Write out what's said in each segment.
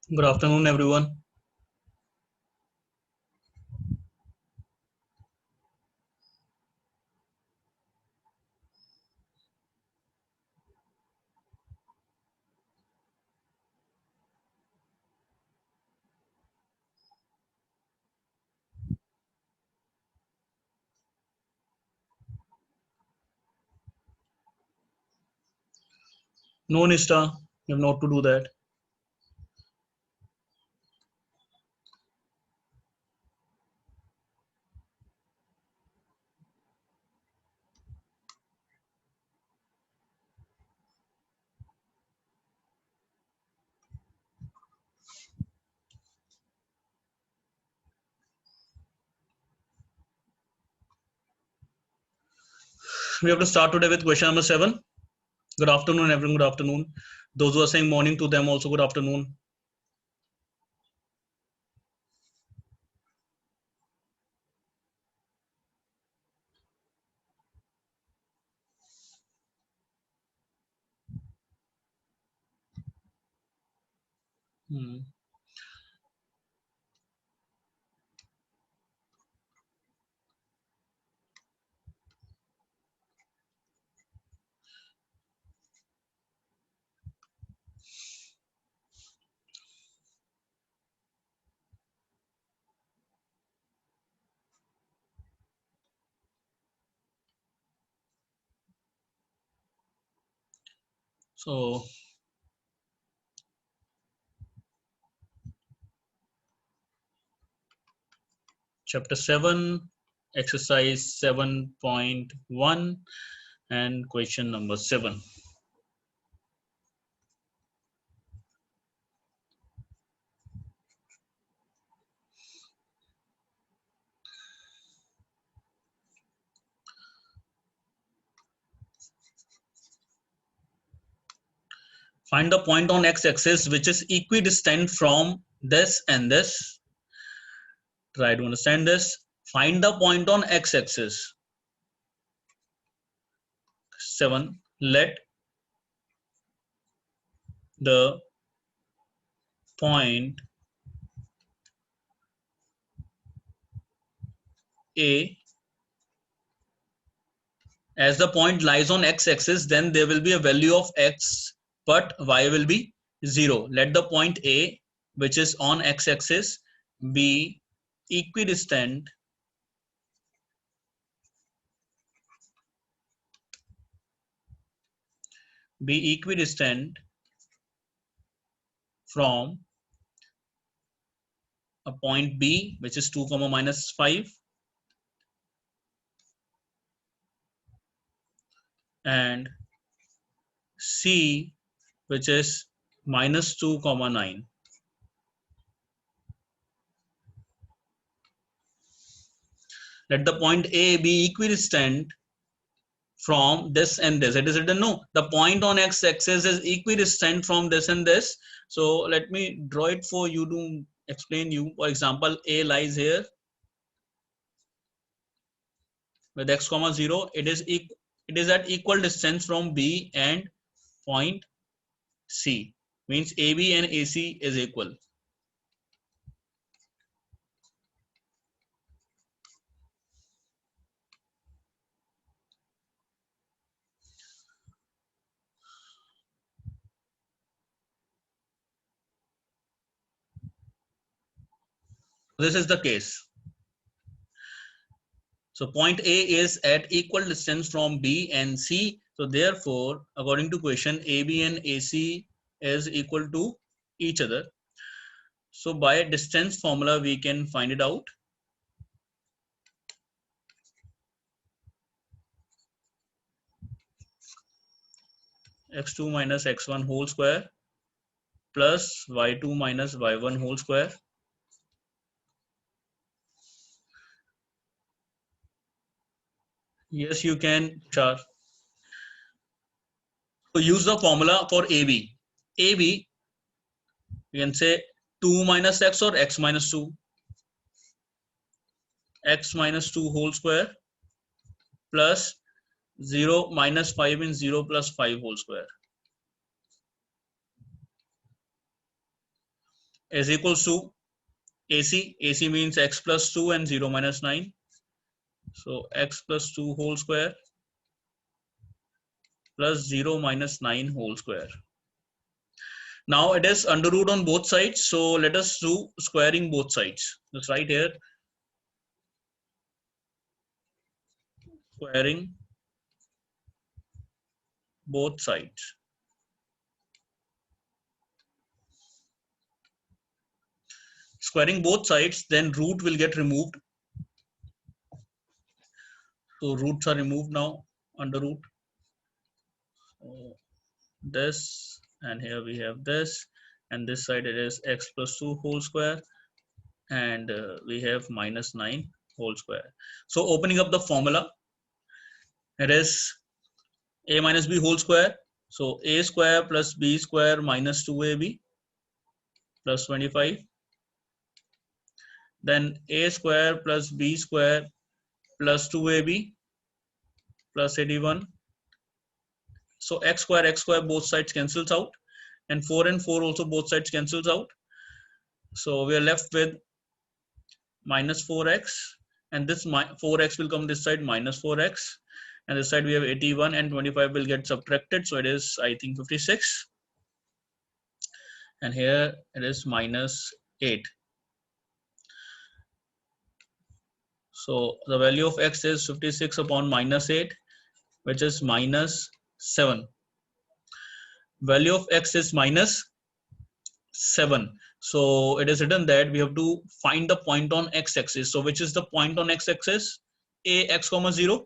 Good afternoon, everyone. No, Nista, you have not to do that. We have to start today with question number 7. Good afternoon, everyone. Good afternoon. Those who are saying morning to them also good afternoon. Hmm. So, chapter 7, exercise 7.1, and question number 7. Find the point on x-axis which is equidistant from this and this. Try to understand this. Find the point on x-axis. 7. Let the point A, as the point lies on x-axis, then there will be a value of x, but y will be 0. Let the point A, which is on x-axis, be equidistant from a point B, which is 2 comma minus 5, and C, which is minus 2 comma 9. Let the point A be equidistant from this and this. It is written, no, the point on x-axis is equidistant from this and this. So let me draw it for you to explain you. For example, A lies here with x comma 0. It is at equal distance from B and point C. Means AB and AC is equal. This is the case. So point A is at equal distance from B and C. So therefore, according to question, AB and AC is equal to each other. So by distance formula, we can find it out. X2 minus x1 whole square plus y2 minus y1 whole square. Yes, you can, Char. So use the formula for AB. AB, you can say 2 minus x or x minus 2. X minus 2 whole square plus 0 minus 5 means 0 plus 5 whole square. is equals to AC means x plus 2 and 0 minus 9. So x plus 2 whole square plus 0 minus 9 whole square. Now it is under root on both sides. So let us do squaring both sides. Just right here, squaring both sides. Squaring both sides, then root will get removed. So roots are removed now, under root. So this, and here we have this, and this side it is x plus 2 whole square, and we have minus 9 whole square. So opening up the formula, it is a minus b whole square. So a square plus b square minus 2ab plus 25. Then a square plus b square plus 2ab plus 81. So x square both sides cancels out, and 4 and 4 also both sides cancels out. So we are left with minus 4x, and this 4x will come this side, minus 4x, and this side we have 81, and 25 will get subtracted, so it is, I think, 56, and here it is minus 8. So the value of x is 56 upon minus 8, which is minus 7. Value of x is minus 7. So it is written that we have to find the point on x-axis. So which is the point on x-axis? A x comma 0.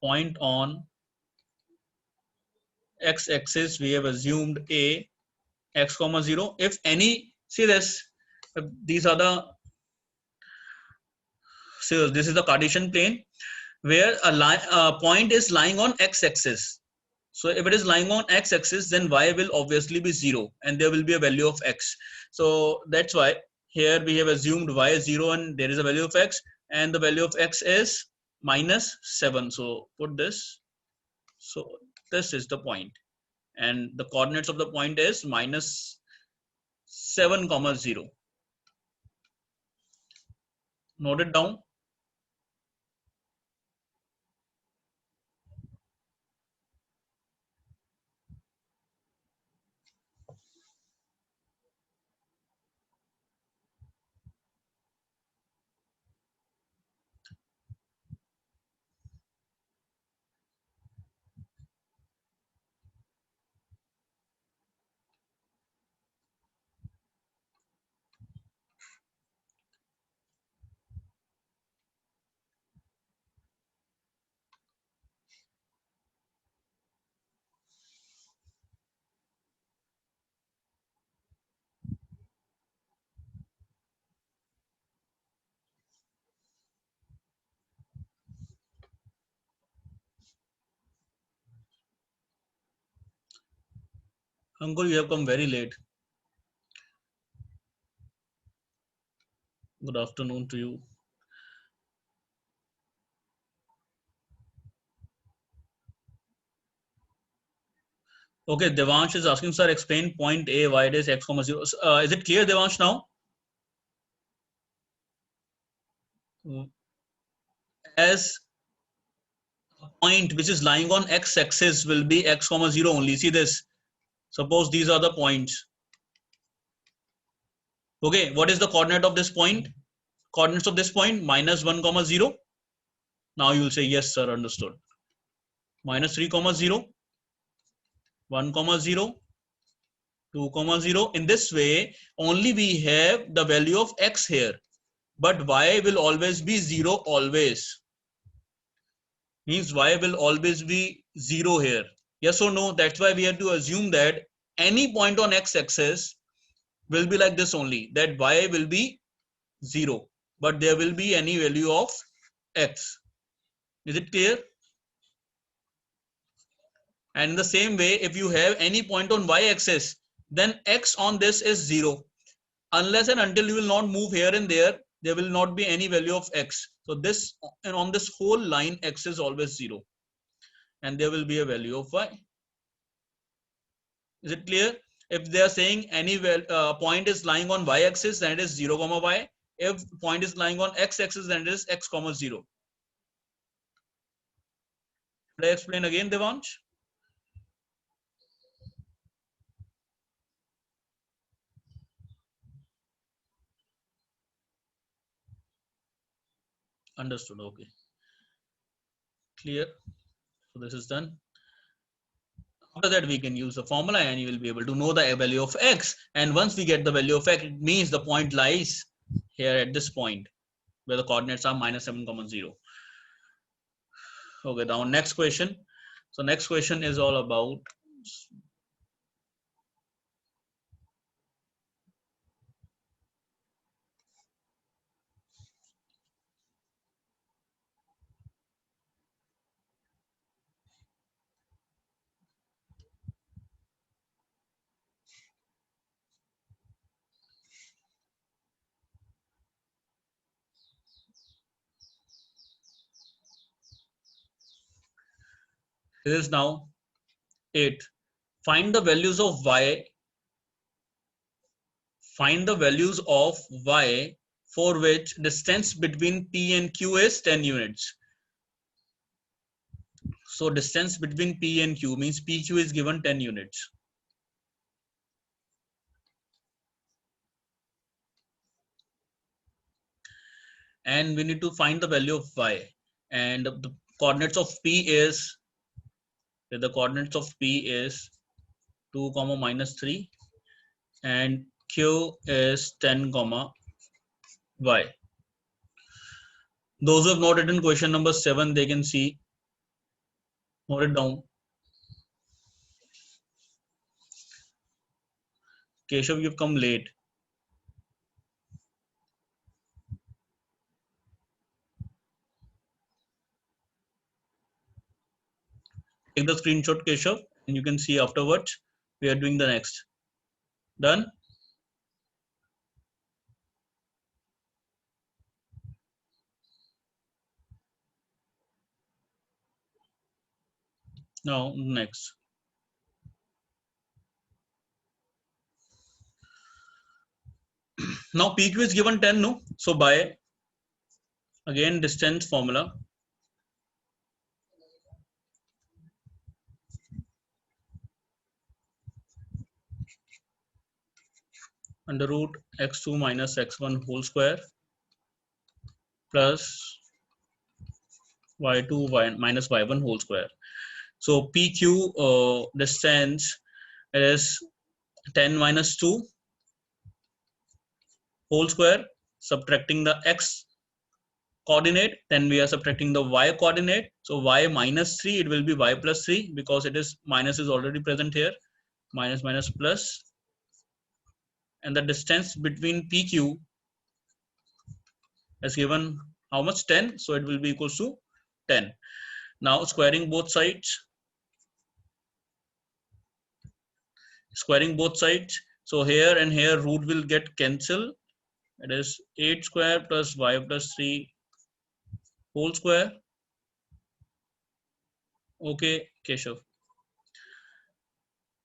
Point on x-axis, we have assumed a x comma 0. If any, see this, these are the, so this is the Cartesian plane where a point is lying on x-axis. So if it is lying on x-axis, then y will obviously be 0, and there will be a value of x. So that's why here we have assumed y is 0 and there is a value of x, and the value of x is minus 7. So put this. So this is the point, and the coordinates of the point is minus 7 comma 0. Note it down. Uncle, you have come very late. Good afternoon to you. Okay, Devansh is asking, sir, explain point A, why it is x comma 0. Is it clear, Devansh, now? As a point which is lying on x-axis will be x comma 0 only. See this. Suppose these are the points. Okay, what is the coordinate of this point? Coordinates of this point, minus 1 comma 0. Now you will say, yes, sir, understood. Minus 3 comma 0, 1 comma 0, 2 comma 0. In this way, only we have the value of x here, but y will always be 0 always. Means y will always be 0 here. Yes or no? That's why we have to assume that any point on x-axis will be like this only, that y will be 0, but there will be any value of x. Is it clear? And in the same way, if you have any point on y-axis, then x on this is 0. Unless and until you will not move here and there will not be any value of x. So this, and on this whole line, x is always 0. And there will be a value of y. Is it clear? If they are saying any point is lying on y-axis, then it is 0 comma y. If point is lying on x-axis, then it is x comma 0. Should I explain again, Devansh? Understood. Okay. Clear. So this is done. After that, we can use the formula and you will be able to know the value of x. And once we get the value of x, it means the point lies here at this point where the coordinates are minus 7 comma 0. Okay, now next question. So next question is all about this is now 8. Find the values of y. Find the values of y for which distance between P and Q is 10 units. So distance between P and Q means PQ is given 10 units. And we need to find the value of y. And the coordinates of P is, the coordinates of P is 2 comma minus 3 and Q is 10 comma y. Those who have not written question number 7, they can see, note it down. Keshav, you've come late. Take the screenshot, Keshav, and you can see afterwards. We are doing the next. Done? Now, next. Now, PQ is given 10, no? So, by, again, distance formula. Under root x2 minus x1 whole square plus y2 minus y1 whole square. So PQ distance is 10 minus 2 whole square, subtracting the x coordinate, then we are subtracting the y coordinate. So y minus 3, it will be y plus 3 because it is minus is already present here. Minus minus plus. And the distance between PQ is given how much? 10. So it will be equals to 10. Now squaring both sides. Squaring both sides. So here and here root will get cancelled. It is 8 square plus y plus 3 whole square. Okay, Keshav.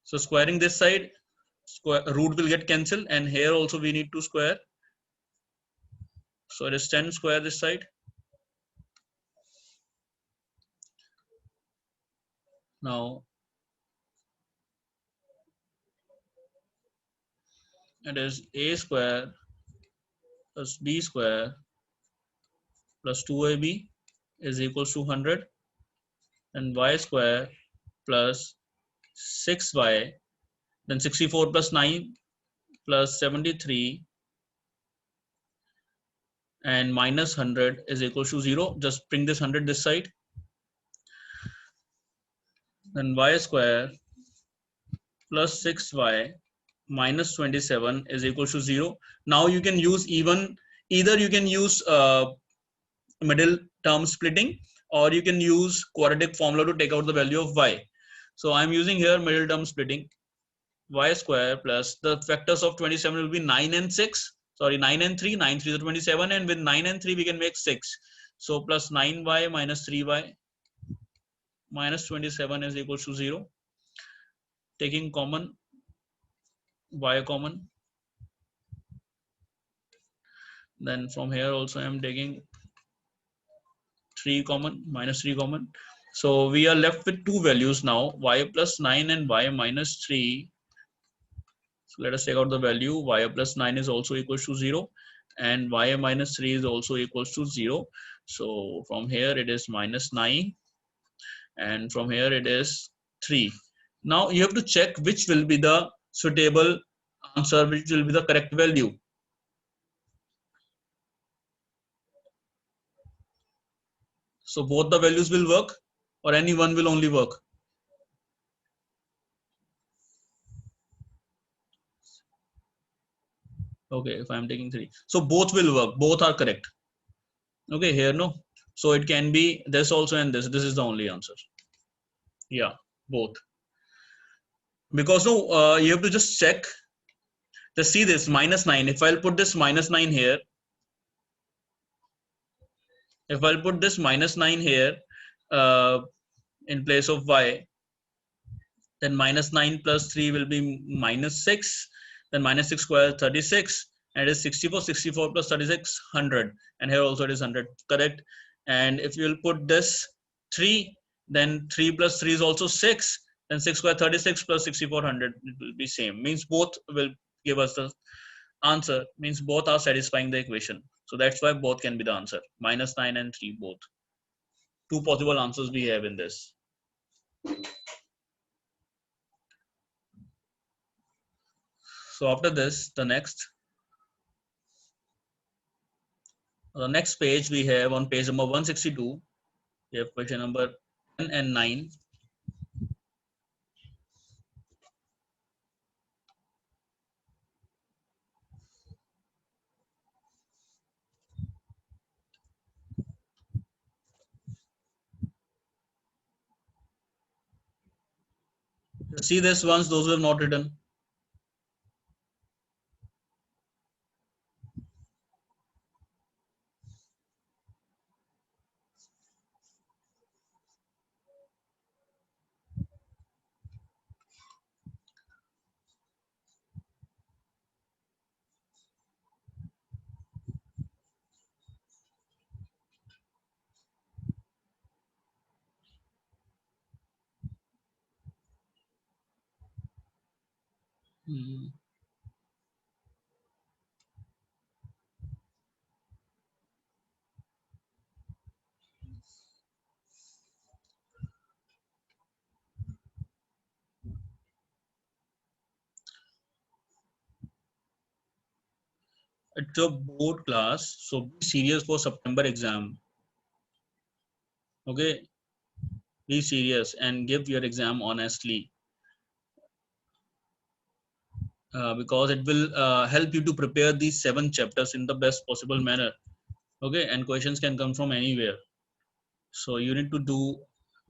So squaring this side, root will get cancelled, and here also we need to square. So it is 10 square this side. Now it is a square plus b square plus 2ab is equals to 100, and y square plus 6y, then 64 plus 9 plus 73 and minus 100 is equals to 0. Just bring this 100 this side. Then y square plus 6y minus 27 is equals to 0. Now you can use either you can use middle term splitting, or you can use quadratic formula to take out the value of y. So I'm using here middle term splitting. Y square plus the factors of 27 will be 9 and 6. Sorry, 9 and 3. 9 3 is 27, and with 9 and 3 we can make 6. So plus 9y minus 3y minus 27 is equal to 0. Taking common y common. Then from here also I am taking 3 common, minus 3 common. So we are left with two values now, y plus 9 and y minus 3. So let us take out the value. Y plus 9 is also equals to 0 and y minus 3 is also equals to 0. So from here it is minus 9 and from here it is 3. Now you have to check which will be the suitable answer, which will be the correct value. So both the values will work or any one will only work. Okay, if I'm taking 3. So both will work, both are correct. Okay, here no. So it can be this also and this. This is the only answer. Yeah, both. Because no, you have to just check. Just see this minus 9. If I'll put this minus 9 here, if I'll put this minus 9 here uh, in place of y, then minus 9 plus 3 will be minus 6. Then minus 6 square 36 and it is 64. 64 plus 36 100 and here also it is 100, correct. And if you will put this 3, then 3 plus 3 is also 6, then 6 square 36 plus 64 100, it will be same, means both will give us the answer, means both are satisfying the equation. So that's why both can be the answer, minus 9 and 3 both. Two possible answers we have in this. So after this, the next page we have on page number 162, we have question number 10 and 9. See this ones, those who have not written. Hmm. It's a board class, so be serious for September exam. Okay, be serious and give your exam honestly, because it will help you to prepare these 7 chapters in the best possible manner. Okay, and questions can come from anywhere. So you need to do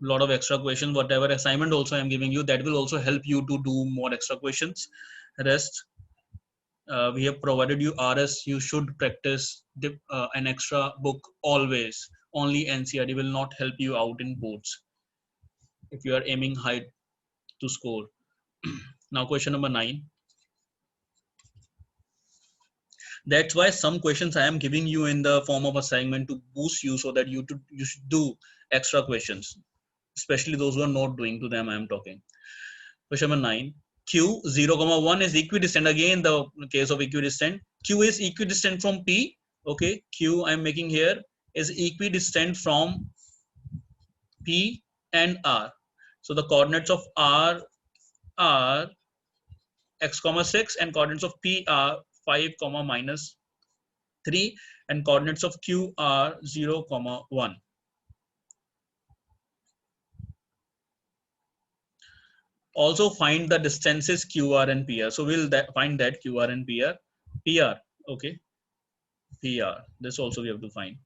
a lot of extra questions. Whatever assignment also I'm giving you, that will also help you to do more extra questions. Rest, we have provided you RS. You should practice an extra book always. Only NCERT will not help you out in boards if you are aiming high to score. Now question number 9. That's why some questions I am giving you in the form of assignment to boost you, so that you should do extra questions, especially those who are not doing. To them I am talking. Question number 9. Q 0 comma 1 is equidistant. Again, the case of equidistant. Q is equidistant from P. Okay, Q I'm making here is equidistant from P and R. So the coordinates of R are x comma 6 and coordinates of P are 5 comma minus 3 and coordinates of Q are 0 comma 1. Also find the distances QR and PR. So we'll find that QR and PR. Okay, PR. This also we have to find.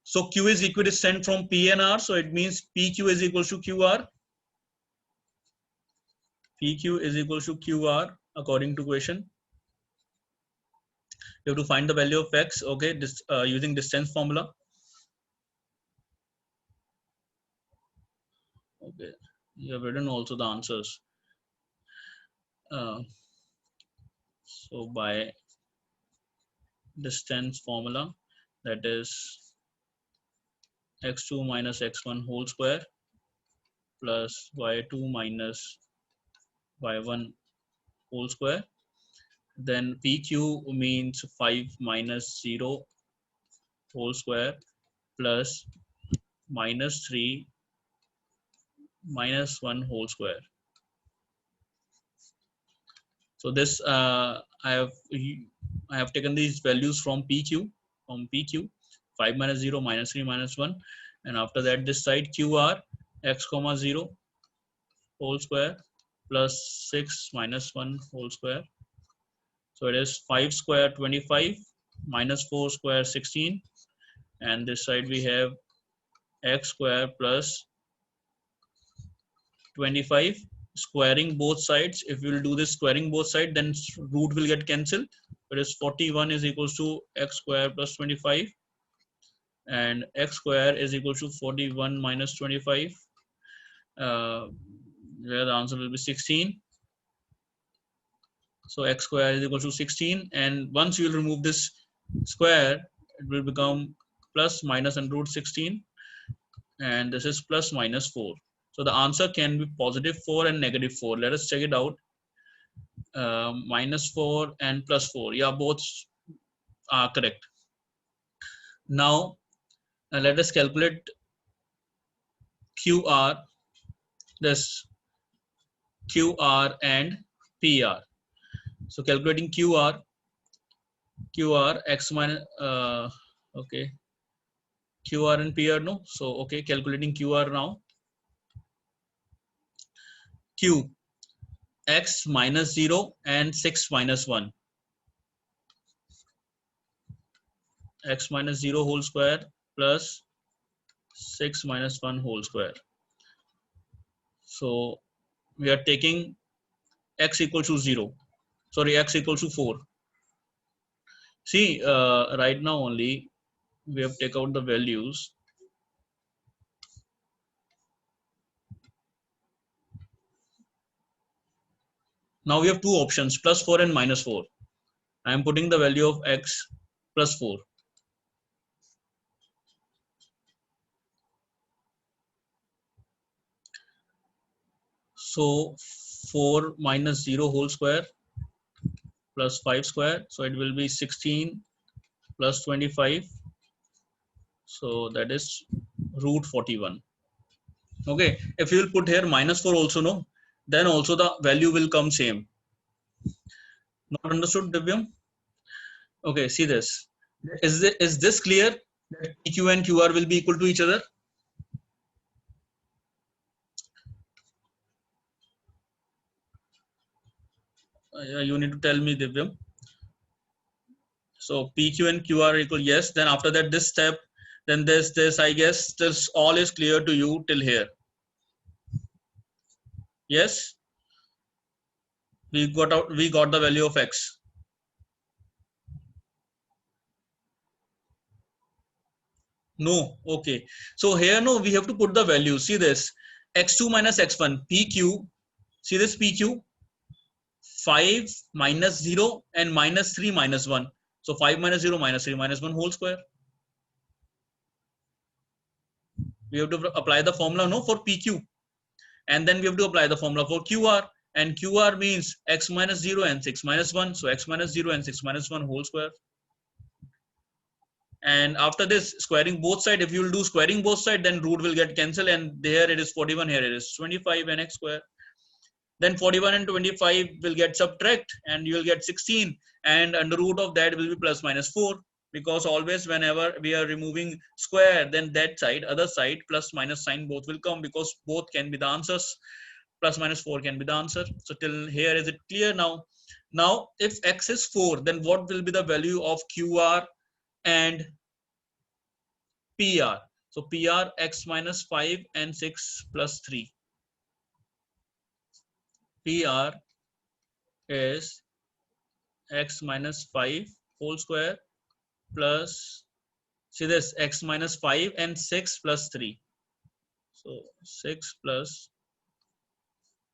So Q is equidistant from P and R. So it means PQ is equal to QR. PQ is equal to QR according to question. You have to find the value of X. Okay, using distance formula. Okay, you have written also the answers. So by distance formula, that is x2 minus x1 whole square plus y2 minus y1 whole square. Then PQ means 5 minus 0 whole square plus minus 3 minus 1 whole square. So this I have taken these values from PQ, 5 minus 0 minus 3 minus 1, and after that this side QR x comma 0 whole square plus 6 minus 1 whole square. So it is 5 square 25 minus 4 square 16, and this side we have x square plus 25 squaring both sides. If we will do this squaring both sides, then root will get cancelled. It is 41 is equals to x square plus 25, and x square is equal to 41 minus 25, where the answer will be 16. So x square is equal to 16, and once you will remove this square, it will become plus minus and root 16, and this is plus minus 4. So the answer can be positive 4 and negative 4. Let us check it out. Minus 4 and plus 4. Yeah, both are correct. Now let us calculate QR, this QR and PR. So calculating QR x minus okay, QR and PR, no. So okay, calculating QR now. Q x minus 0 and 6 minus 1, x minus 0 whole square plus 6 minus 1 whole square. So we are taking x equal to 0, sorry, x equal to 4. See, right now only we have take out the values. Now we have two options, plus 4 and minus 4. I am putting the value of x plus 4. So 4 minus 0 whole square plus 5 square. So it will be 16 plus 25. So that is root 41. Okay, if you will put here minus 4 also, no, then also the value will come same. Not understood, Divyam? Okay, see this. Is this clear that PQ and QR will be equal to each other? You need to tell me, Divyam. So PQ and QR equal, yes. Then after that, this step, then this. I guess this all is clear to you till here. Yes, we got the value of x. No, okay. So here, no, we have to put the value. See this, x2 minus x1, PQ. See this PQ, 5 minus 0 and minus 3 minus 1. So 5 minus 0 minus 3 minus 1 whole square. We have to apply the formula, no, for PQ. And then we have to apply the formula for QR. And QR means x minus 0 and 6 minus 1. So x minus 0 and 6 minus 1 whole square. And after this, squaring both sides, if you will do squaring both sides, then root will get cancelled. And there it is 41, here it is 25 and x square. Then 41 and 25 will get subtract, and you will get 16. And under root of that will be plus minus 4. Because always whenever we are removing square, then that side, other side, plus minus sign both will come, because both can be the answers. Plus minus 4 can be the answer. So till here, is it clear now? Now, if x is 4, then what will be the value of QR and PR? So PR, x minus 5 and 6 plus 3. PR is x minus 5 whole square plus, see this, x minus 5 and 6 plus 3. So 6 plus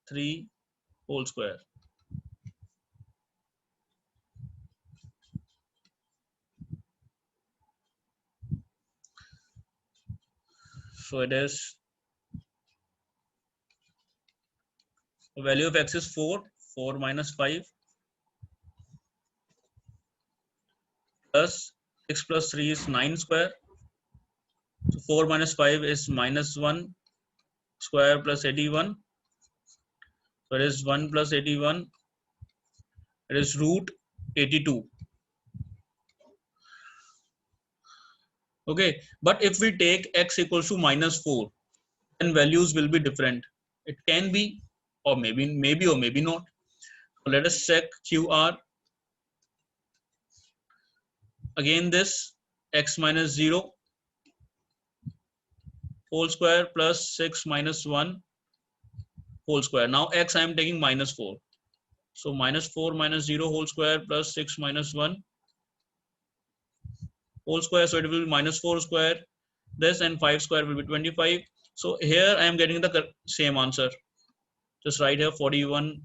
3 whole square. So it is, the value of x is 4. 4 minus 5 plus 6 plus 3 is 9 square. So 4 minus 5 is minus 1 square plus 81. So it is 1 plus 81. It is root 82. Okay, but if we take x equals to minus 4, then values will be different. It can be, or maybe not. So let us check QR. Again, this x minus 0 whole square plus 6 minus 1 whole square. Now x I am taking minus 4. So minus 4 minus 0 whole square plus 6 minus 1 whole square. So it will be minus 4 square. This and 5 square will be 25. So here I am getting the same answer. Just write here 41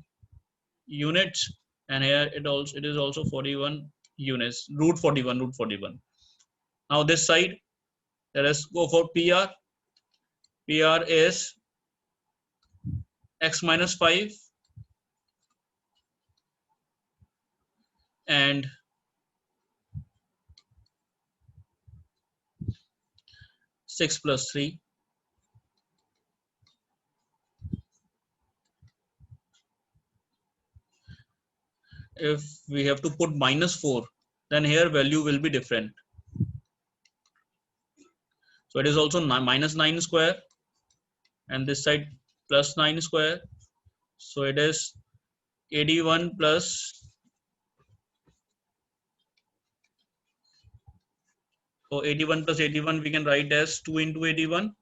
units, and here it is also 41 units. Root 41. Now this side, let us go for PR. PR is x minus 5 and 6 plus 3. If we have to put minus 4, then here value will be different. So it is also minus 9 square, and this side plus 9 square. So it is 81 plus, so 81 plus 81 we can write as 2 into 81,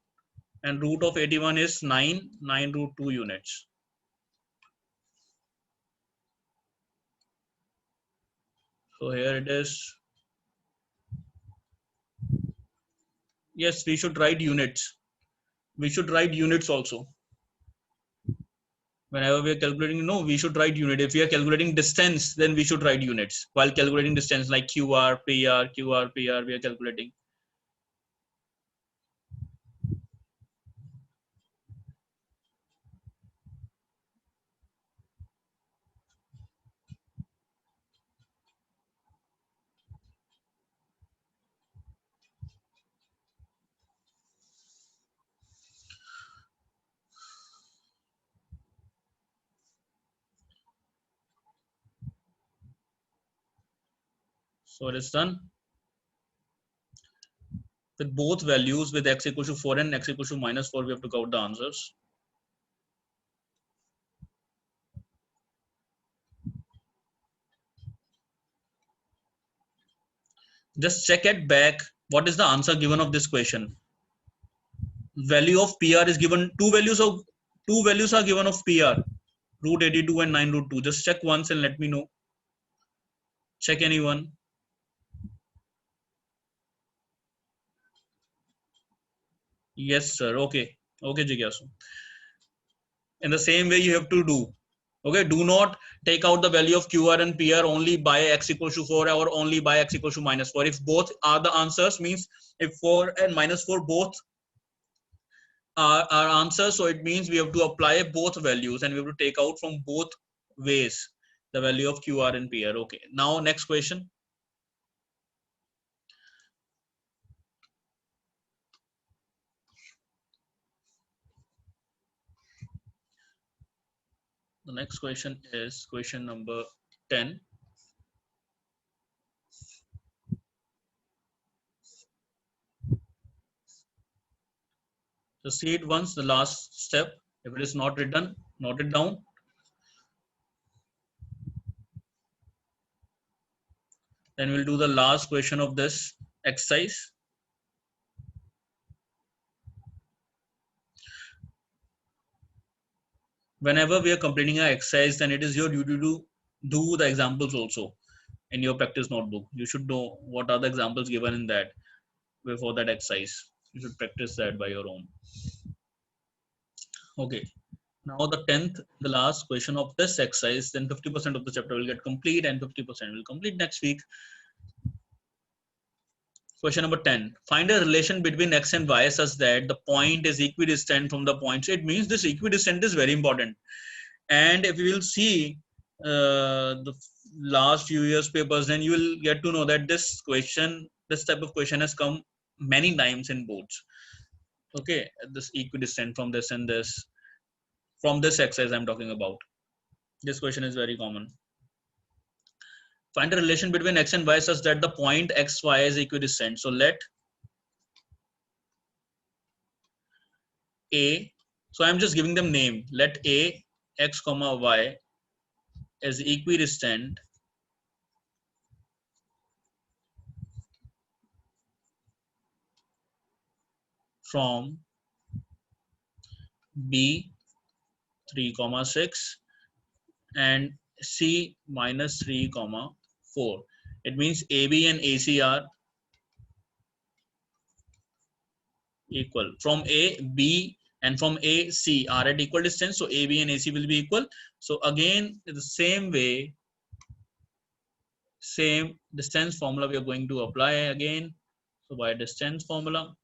and root of 81 is 9 root 2 units. So here it is. Yes, we should write units. We should write units also. Whenever we are calculating, no, we should write unit. If we are calculating distance, then we should write units. While calculating distance like QR, PR, QR, PR, we are calculating. So it is done. With both values, with x equals to 4 and x equals to minus 4, we have to count the answers. Just check it back. What is the answer given of this question? Value of PR is given. Two values are given of PR. Root 82 and 9 root 2. Just check once and let me know. Check anyone. Yes, sir. Okay. Okay, Jigyasu. In the same way, you have to do. Okay, do not take out the value of QR and PR only by x equals to 4 or only by x equals to minus 4. If both are the answers, means if 4 and minus 4 both are answers, so it means we have to apply both values and we have to take out from both ways the value of QR and PR. Okay, now next question. The next question is question number 10. Just see it once, the last step. If it is not written, note it down. Then we'll do the last question of this exercise. Whenever we are completing an exercise, then it is your duty to do the examples also in your practice notebook. You should know what are the examples given in that before that exercise. You should practice that by your own. Okay. Now the 10th, the last question of this exercise, then 50% of the chapter will get complete and 50% will complete next week. Question number 10. Find a relation between x and y such that the point is equidistant from the point. So it means this equidistant is very important. And if you will see the last few years papers, then you will get to know that this type of question has come many times in boards. Okay, this equidistant from this and this, from this exercise I'm talking about. This question is very common. Find a relation between x and y such that the point xy is equidistant. So let a, so I'm just giving them name. Let a x comma y is equidistant from b 3 comma 6 and c minus 3 comma 4. It means AB and AC are equal. From A, B and from A, C are at equal distance. So AB and AC will be equal. So again, the same way, same distance formula we are going to apply again. So by distance formula,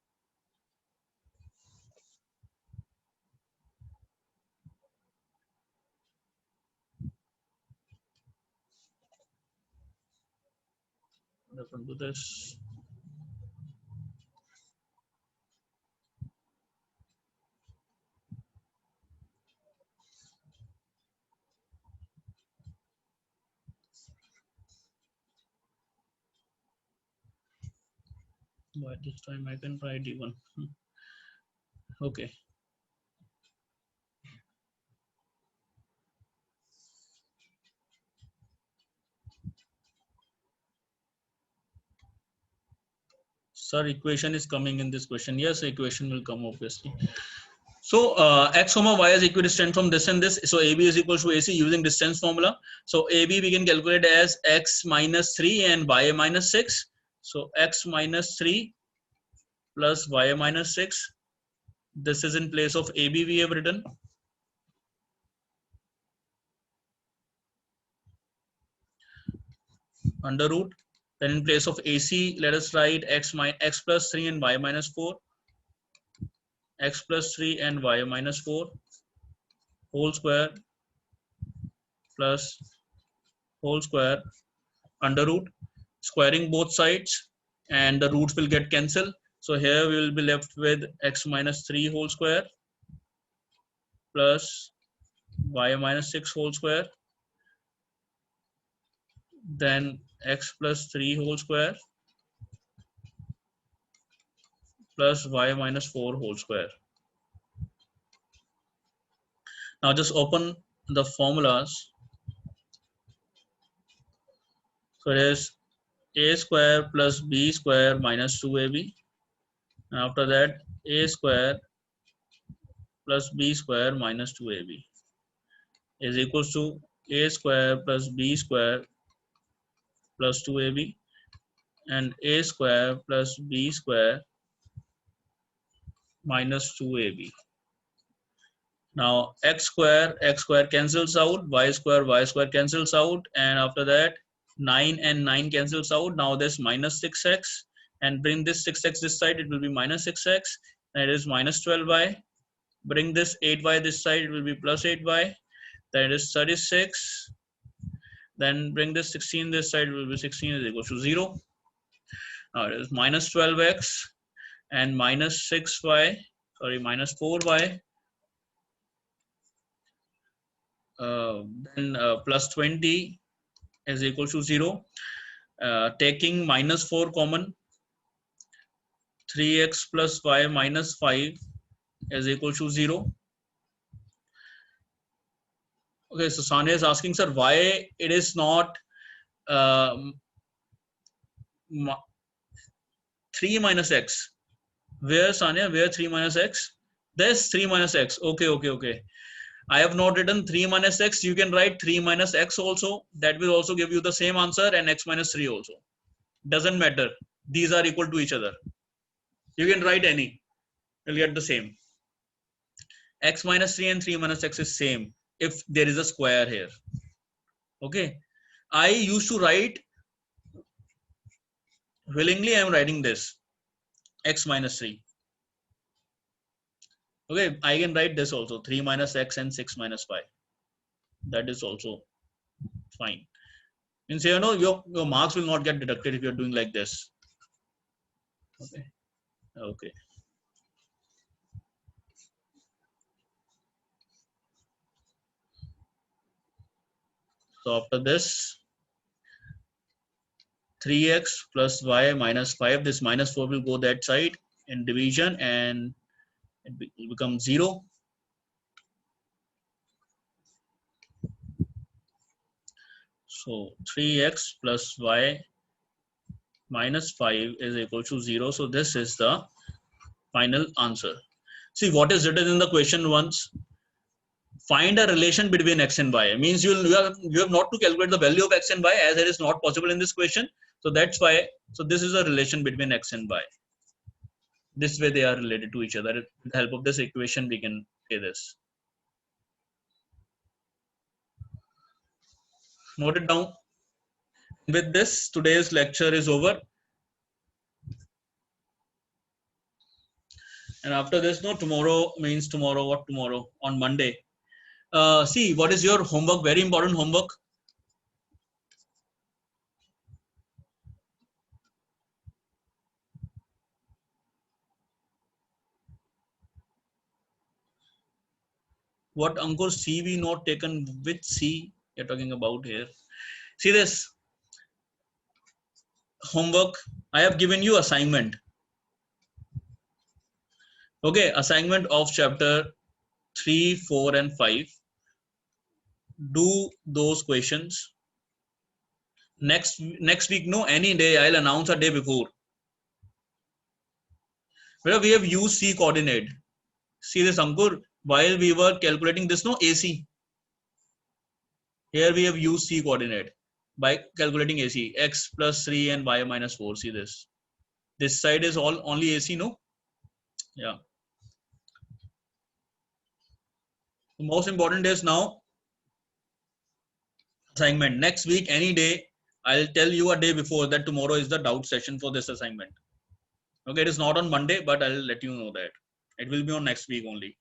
referring to this. By this time I can write even. Okay. Sir, equation is coming in this question. Yes, equation will come obviously. So x comma y is equidistant from this and this. So AB is equal to AC using distance formula. So AB we can calculate as x minus 3 and y minus 6. So x minus 3 plus y minus 6. This is in place of AB we have written. Under root. Then in place of AC, let us write x plus 3 and y minus 4. X plus 3 and y minus 4 whole square plus whole square under root, squaring both sides and the roots will get cancelled. So here we will be left with x minus 3 whole square plus y minus 6 whole square, then x plus 3 whole square plus y minus 4 whole square. Now just open the formulas. So it is a square plus b square minus 2ab. After that, a square plus b square minus 2ab is equals to a square plus b square plus 2ab and a square plus b square minus 2ab. Now x square cancels out, y square cancels out, and after that 9 and 9 cancels out. Now this minus 6x, and bring this 6x this side, it will be minus 6x, and it is minus 12y. Bring this 8y this side, it will be plus 8y, that is 36. Then bring this 16 this side, it will be 16 is equal to 0. Now it is minus 12x and minus 6y, sorry, minus 4y. Then plus 20 is equal to 0. Taking minus 4 common, 3x plus y minus 5 is equal to 0. Okay, so Sanya is asking, sir, why it is not 3 minus x? Where, Sanya? Where 3 minus x? There's 3 minus x. Okay. I have not written 3 minus x. You can write 3 minus x also. That will also give you the same answer, and x minus 3 also. Doesn't matter. These are equal to each other. You can write any. You'll get the same. X minus 3 and 3 minus x is same if there is a square here. Okay. I used to write willingly I am writing this x minus 3. Okay, I can write this also 3 minus x and 6 minus y. That is also fine. Means your marks will not get deducted if you're doing like this. Okay. Okay. So after this, 3x plus y minus 5, this minus 4 will go that side in division and it will become 0. So 3x plus y minus 5 is equal to 0. So this is the final answer. See what is written in the question once. Find a relation between x and y. Means you have not to calculate the value of x and y, as it is not possible in this question. So that's why. So this is a relation between x and y. This way they are related to each other. With the help of this equation, we can say this. Note it down. With this, today's lecture is over. And after this, no, tomorrow means tomorrow. What tomorrow? On Monday. See, what is your homework? Very important homework. What Ankur CV not taken? Which C you're talking about here? See this homework. I have given you assignment. Okay, assignment of chapter 3, 4, and 5. Do those questions. Next week, no, any day I'll announce a day before. Where we have used C coordinate. See this, Ankur, while we were calculating this, no, AC. Here we have used C coordinate by calculating AC, x plus 3 and y minus 4. See this. This side is all only AC, no? Yeah. The most important is now assignment. Next week, any day, I'll tell you a day before that tomorrow is the doubt session for this assignment. Okay, it is not on Monday, but I'll let you know that. It will be on next week only.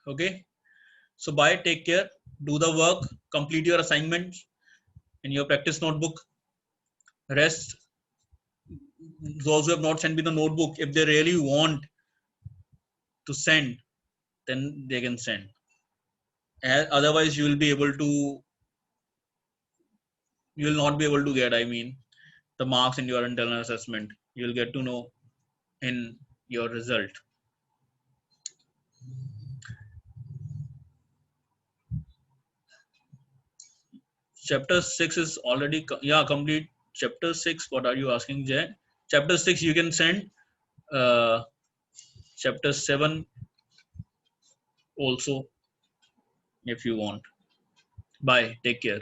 Okay. So bye, take care, do the work, complete your assignments in your practice notebook. Rest, those who have not sent me the notebook, if they really want to send, then they can send. Otherwise, you will not be able to get, I mean, the marks in your internal assessment. You'll get to know in your result. Chapter 6 is already, complete. Chapter 6, what are you asking, Jay? Chapter 6, you can send. Chapter 7 also, if you want. Bye, take care.